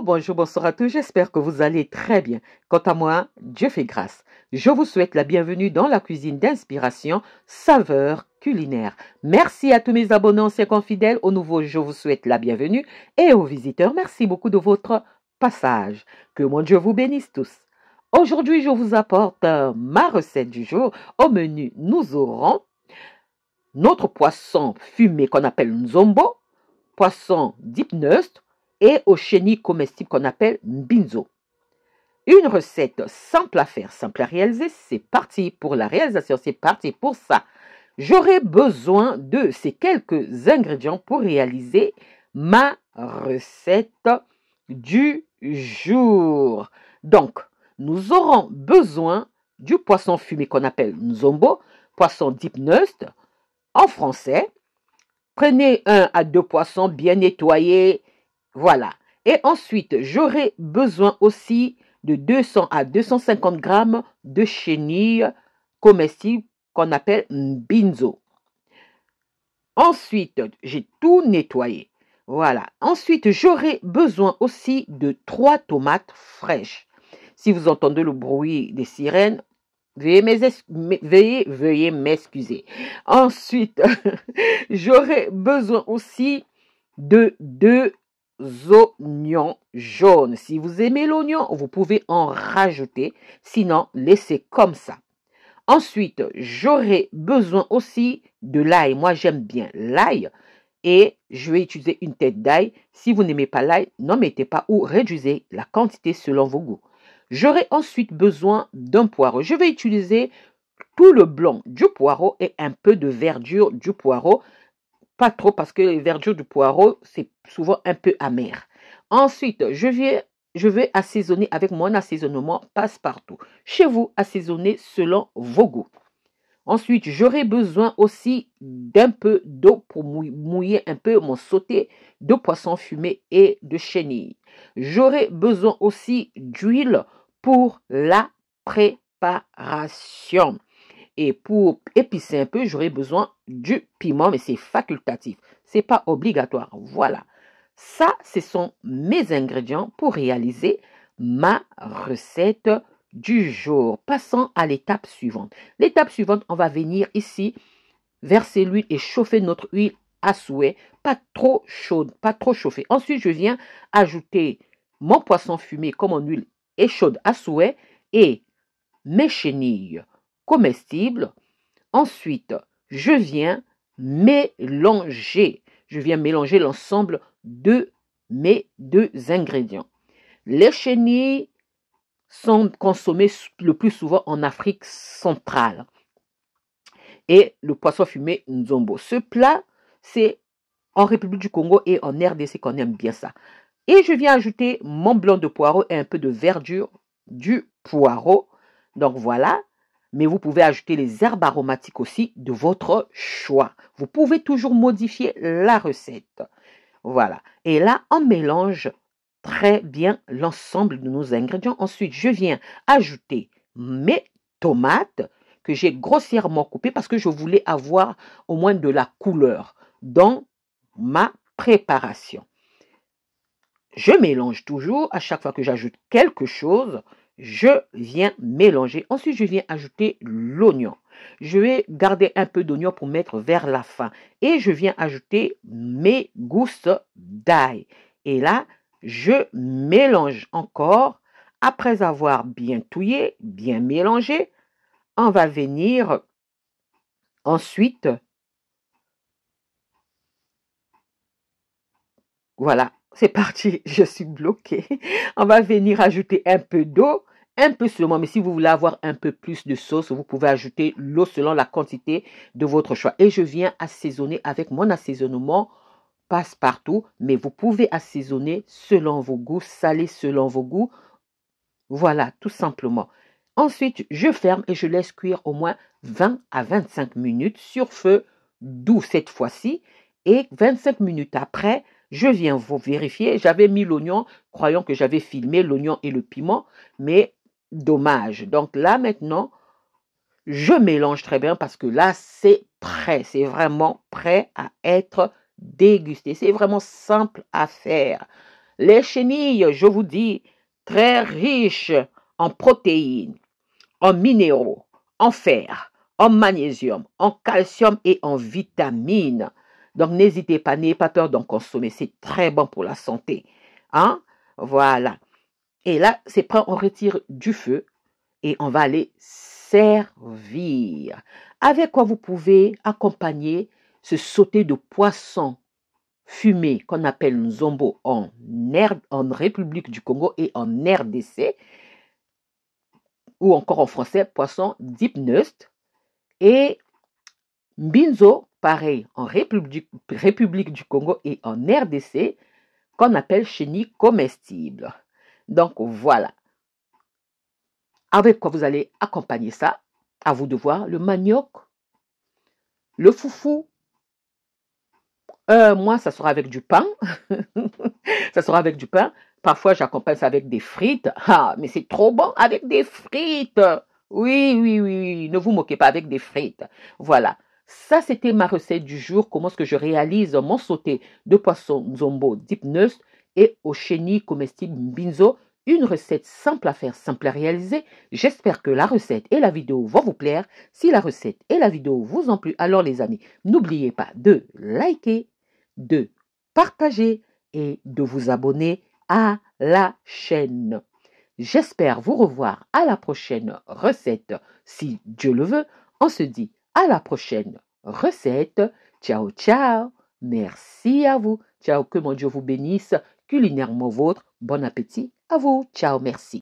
bonjour, bonsoir à tous. J'espère que vous allez très bien. Quant à moi, Dieu fait grâce. Je vous souhaite la bienvenue dans la cuisine d'inspiration Saveurs culinaires. Merci à tous mes abonnés anciens confidèles. Aux nouveaux, je vous souhaite la bienvenue. Et aux visiteurs, merci beaucoup de votre passage. Que mon Dieu vous bénisse tous. Aujourd'hui, je vous apporte ma recette du jour. Au menu, nous aurons notre poisson fumé qu'on appelle nzombo, poisson dipneust et au chenille comestible qu'on appelle mbinzo. Une recette simple à faire, simple à réaliser. C'est parti pour la réalisation, c'est parti pour ça. J'aurai besoin de ces quelques ingrédients pour réaliser ma recette du jour. Donc, nous aurons besoin du poisson fumé qu'on appelle nzombo, poisson dipneust en français. Prenez 1 à 2 poissons bien nettoyés, voilà. Et ensuite, j'aurai besoin aussi de 200 à 250 grammes de chenille comestible qu'on appelle mbinzo. Ensuite, j'ai tout nettoyé, voilà. Ensuite, j'aurai besoin aussi de 3 tomates fraîches. Si vous entendez le bruit des sirènes, veuillez m'excuser. Ensuite, j'aurai besoin aussi de 2 oignons jaunes. Si vous aimez l'oignon, vous pouvez en rajouter. Sinon, laissez comme ça. Ensuite, j'aurai besoin aussi de l'ail. Moi, j'aime bien l'ail. Et je vais utiliser une tête d'ail. Si vous n'aimez pas l'ail, n'en mettez pas ou réduisez la quantité selon vos goûts. J'aurai ensuite besoin d'un poireau. Je vais utiliser tout le blanc du poireau et un peu de verdure du poireau. Pas trop parce que les verdures du poireau, c'est souvent un peu amer. Ensuite, je vais assaisonner avec mon assaisonnement passe-partout. Chez vous, assaisonnez selon vos goûts. Ensuite, j'aurai besoin aussi d'un peu d'eau pour mouiller un peu mon sauté de poisson fumé et de chenille. J'aurai besoin aussi d'huile pour la préparation. Et pour épicer un peu, j'aurai besoin du piment, mais c'est facultatif. Ce n'est pas obligatoire. Voilà. Ça, ce sont mes ingrédients pour réaliser ma recette du jour. Passons à l'étape suivante. L'étape suivante, on va venir ici, verser l'huile et chauffer notre huile à souhait. Pas trop chaude, pas trop chauffée. Ensuite, je viens ajouter mon poisson fumé comme mon huile est chaude à souhait et mes chenilles comestibles. Ensuite, je viens mélanger. Je viens mélanger l'ensemble de mes 2 ingrédients. Les chenilles sont consommées le plus souvent en Afrique centrale. Et le poisson fumé nzombo. Ce plat, c'est en République du Congo et en RDC qu'on aime bien ça. Et je viens ajouter mon blanc de poireau et un peu de verdure du poireau. Donc voilà. Mais vous pouvez ajouter les herbes aromatiques aussi de votre choix. Vous pouvez toujours modifier la recette. Voilà. Et là, on mélange très bien l'ensemble de nos ingrédients. Ensuite, je viens ajouter mes tomates que j'ai grossièrement coupées parce que je voulais avoir au moins de la couleur dans ma préparation. Je mélange toujours. À chaque fois que j'ajoute quelque chose, je viens mélanger. Ensuite, je viens ajouter l'oignon. Je vais garder un peu d'oignon pour mettre vers la fin. Et je viens ajouter mes gousses d'ail. Et là, je mélange encore. Après avoir bien touillé, bien mélangé, on va venir ensuite, voilà. C'est parti, je suis bloquée. On va venir ajouter un peu d'eau, un peu seulement, mais si vous voulez avoir un peu plus de sauce, vous pouvez ajouter l'eau selon la quantité de votre choix. Et je viens assaisonner avec mon assaisonnement passe-partout, mais vous pouvez assaisonner selon vos goûts, saler selon vos goûts. Voilà, tout simplement. Ensuite, je ferme et je laisse cuire au moins 20 à 25 minutes sur feu doux cette fois-ci. Et 25 minutes après, je viens vous vérifier. J'avais mis l'oignon, croyant que j'avais filmé l'oignon et le piment, mais dommage. Donc là, maintenant, je mélange très bien parce que là, c'est prêt. C'est vraiment prêt à être dégusté. C'est vraiment simple à faire. Les chenilles, je vous dis, très riches en protéines, en minéraux, en fer, en magnésium, en calcium et en vitamines. Donc, n'hésitez pas, n'ayez pas peur d'en consommer. C'est très bon pour la santé. Hein? Voilà. Et là, c'est prêt, on retire du feu et on va aller servir. Avec quoi vous pouvez accompagner ce sauté de poisson fumé qu'on appelle nzombo en République du Congo et en RDC, ou encore en français, poisson dipneust, et mbinzo, pareil, en République du Congo et en RDC, qu'on appelle chenille comestible. Donc voilà. Avec quoi vous allez accompagner ça? À vous de voir. Le manioc, le foufou. Moi, ça sera avec du pain. Ça sera avec du pain. Parfois, j'accompagne ça avec des frites. Ah, mais c'est trop bon avec des frites. Oui, oui, oui. Ne vous moquez pas avec des frites. Voilà. Ça, c'était ma recette du jour. Comment est-ce que je réalise mon sauté de poisson nzombo dipneust et au chenille comestible mbinzo. Une recette simple à faire, simple à réaliser. J'espère que la recette et la vidéo vont vous plaire. Si la recette et la vidéo vous ont plu, alors les amis, n'oubliez pas de liker, de partager et de vous abonner à la chaîne. J'espère vous revoir à la prochaine recette. Si Dieu le veut, on se dit à la prochaine recette. Ciao, ciao. Merci à vous. Ciao, que mon Dieu vous bénisse. Culinairement vôtre. Bon appétit à vous. Ciao, merci.